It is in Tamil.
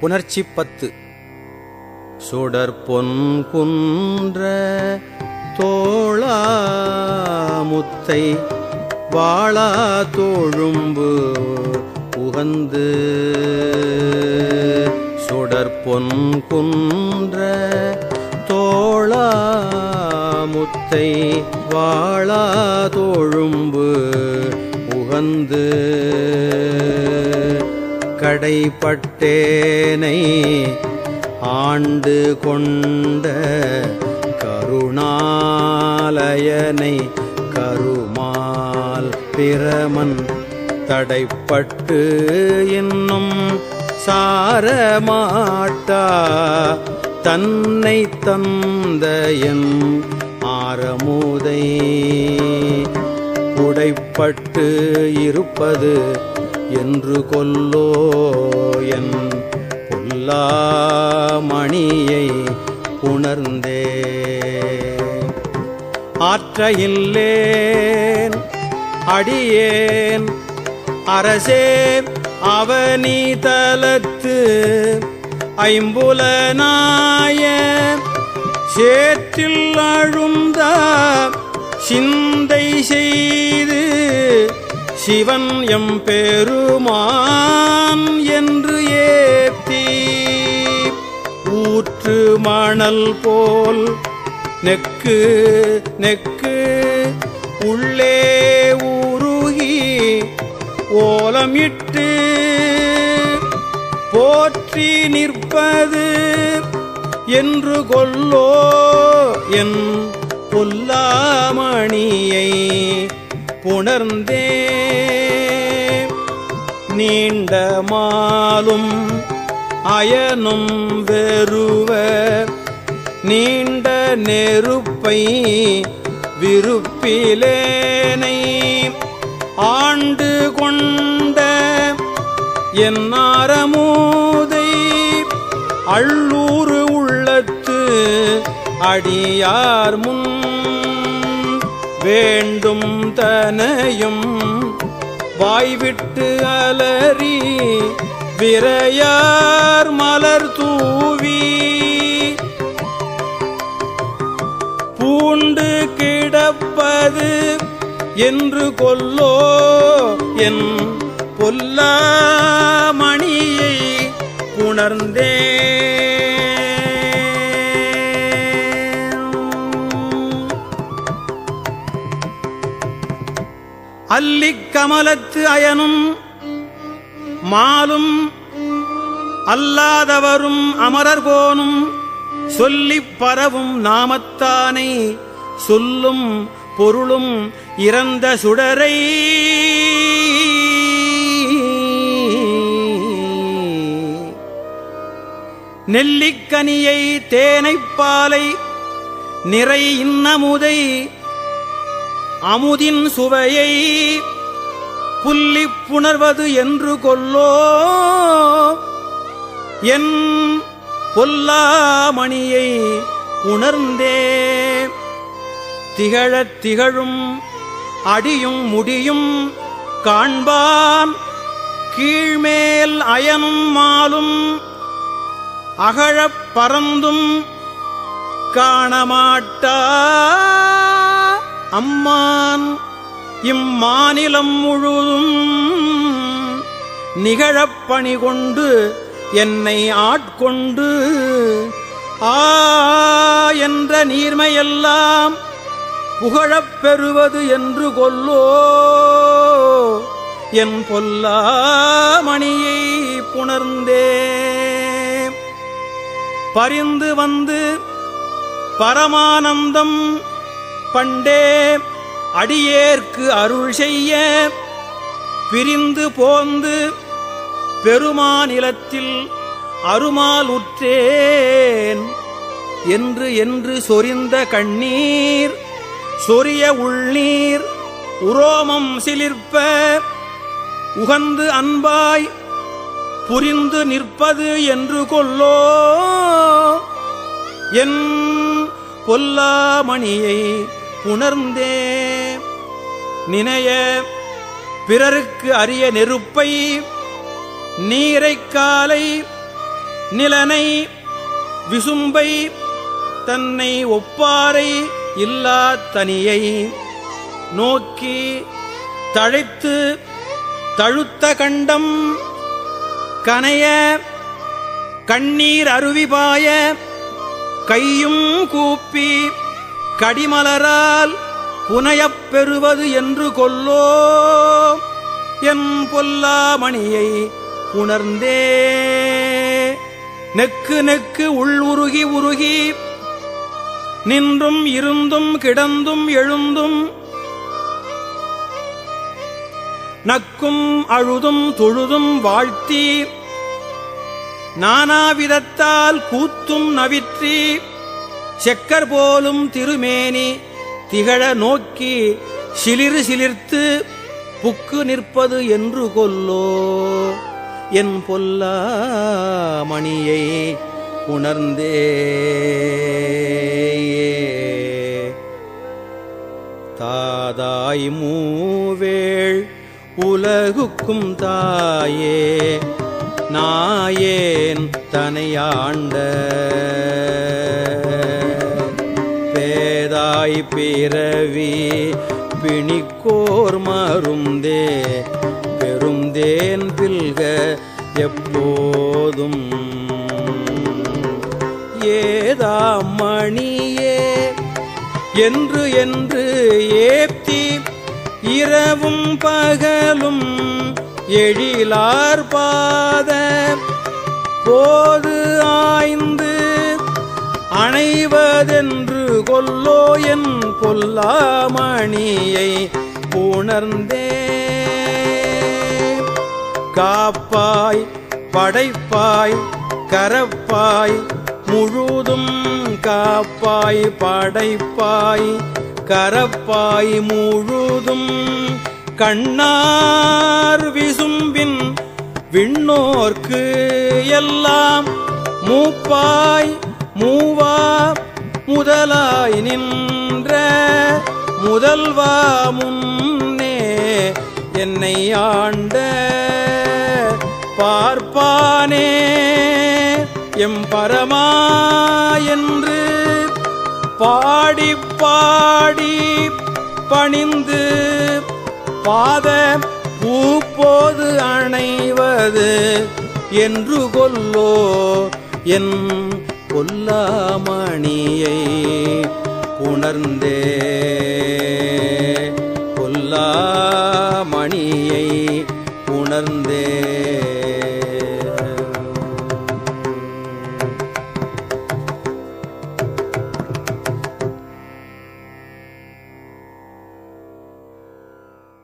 புணர்ச்சி 10. சுடற்பொன் குன்ற தோளாமுத்தை வாளா தோழும்பு உகந்து சுடற்பொன் குன்ற தோளாமுத்தை வாளா தோழும்பு உகந்து கடைப்பட்டேனை ஆண்டு கொண்ட கருணாலயனை கருமால் பிரமன் தடைப்பட்டு இன்னும் சாரமாட்டா தன்னை தந்த என் ஆரமுதை உடைப்பட்டு இருப்பது என்று கொல்லோ என் பொல்லாமணியை உணர்ந்தே ஆற்ற இல்லேன் அடியேன் அரசே அவனி தலத்து ஐம்புலனாய சேற்றில் அழுந்த சிந்தை செய்து சிவன் எம் பெருமான் என்று ஏத்தி ஊற்று மணல் போல் நெக்கு நெக்கு உள்ளே உருகி ஓலமிட்டு போற்றி நிற்பது என்று கொல்லோ என் பொல்லாமணியை புணர்ந்தே நீண்ட மாலும் அயனும் வெறுவ நீண்ட நெருப்பை விருப்பிலேனை ஆண்டு கொண்ட என் ஆரமுதை அள்ளூறு உள்ளத்து அடியார் முன் வேண்டும் தனையும் வாய்விட்டு அலறி விரையார் மலர் தூவி பூண்டு கிடப்பது என்று கொல்லோ என் பொல்லாமணியை உணர்ந்தே அல்லிக் கமலத்து அயனும் மாலும் அல்லாதவரும் அமரர்கோனும் சொல்லிப் பரவும் நாமத்தானை சொல்லும் பொருளும் இறந்த சுடரை நெல்லிக்கனியை தேனைப்பாலை நிறை இன்னமுதை அமுதின் சுவையை புல்லிப் புணர்வது என்று கொல்லோ என் பொல்லாமணியை உணர்ந்தே திகழத் திகழும் அடியும் முடியும் காண்பான் கீழ்மேல் அயனும் மாலும் அகழப் பறந்தும் காணமாட்டா அம்மான் இம்மாநிலம் முழுதும் நிகழப் பணி கொண்டு என்னை ஆட்கொண்டு என்ற நீர்மையெல்லாம் புகழப் பெறுவது என்று கொல்லோ என் பொல்லாமணியை புணர்ந்தே பரிந்து வந்து பரமானந்தம் பண்டே அடியேற்கு அருள் செய்ய பிரிந்து போந்து பெருமானிலத்தில் அருமால் உற்றேன் என்று என்று சொரிந்த கண்ணீர் சொரிய உள்நீர் உரோமம் சிலிர்ப்ப உகந்து அன்பாய் புரிந்து நிற்பது என்று கொல்லோ என் பொல்லாமணியை உணர்ந்தே நினைய பிறருக்கு அரிய நெருப்பை நீரைக் காலை நிலனை விசும்பை தன்னை ஒப்பாரை இல்லா தனியை நோக்கி தழைத்து தழுத்த கண்டம் கனைய கண்ணீர் அருவிபாய கையும் கூப்பி கடிமலரால் புனையப் பெறுவது என்று கொல்லோ என் பொல்லாமணியை உணர்ந்தே நெக்கு நெக்கு உள்உருகி உருகி நின்றும் இருந்தும் கிடந்தும் எழுந்தும் நக்கும் அழுதும் தொழுதும் வாழ்த்தி நானாவிதத்தால் கூத்தும் நவிற்றி செக்கர் போலும் திருமேனி திகழ நோக்கி சிலிறு சிலிர்த்து புக்கு நிற்பது என்று கொல்லோ என் பொல்லாமணியை உணர்ந்தே தாதாய் மூவேள் உலகுக்கும் தாயே நாயேன் தனையாண்ட பேதாய் பிறவி பிணிக்கோர் மருந்தே பெருந்தேன் பில்க எப்போதும் ஏதாமணியே என்று என்று ஏப்தி இரவும் பகலும் எழிலார் பாத போது ஆய்ந்து அணைவதென்று கொல்லோ என் பொல்லாமணியை உணர்ந்தே காப்பாய் படைப்பாய் கரப்பாய் முழுதும் காப்பாய் படைப்பாய் கரப்பாய் முழுதும் கண்ணார் விசும்பின் விண்ணோர்க்கு எல்லாம் மூப்பாய் மூவா முதலாய் நின்ற முதல்வா முன்னே என்னை ஆண்ட பார்ப்பானே எம் பரமா என்று பாடி பாடி பணிந்து பாத பூப்போது அணைவது என்று கொல்லோ என் பொல்லாமணியை உணர்ந்தே பொல்லாமணியை உணர்ந்தே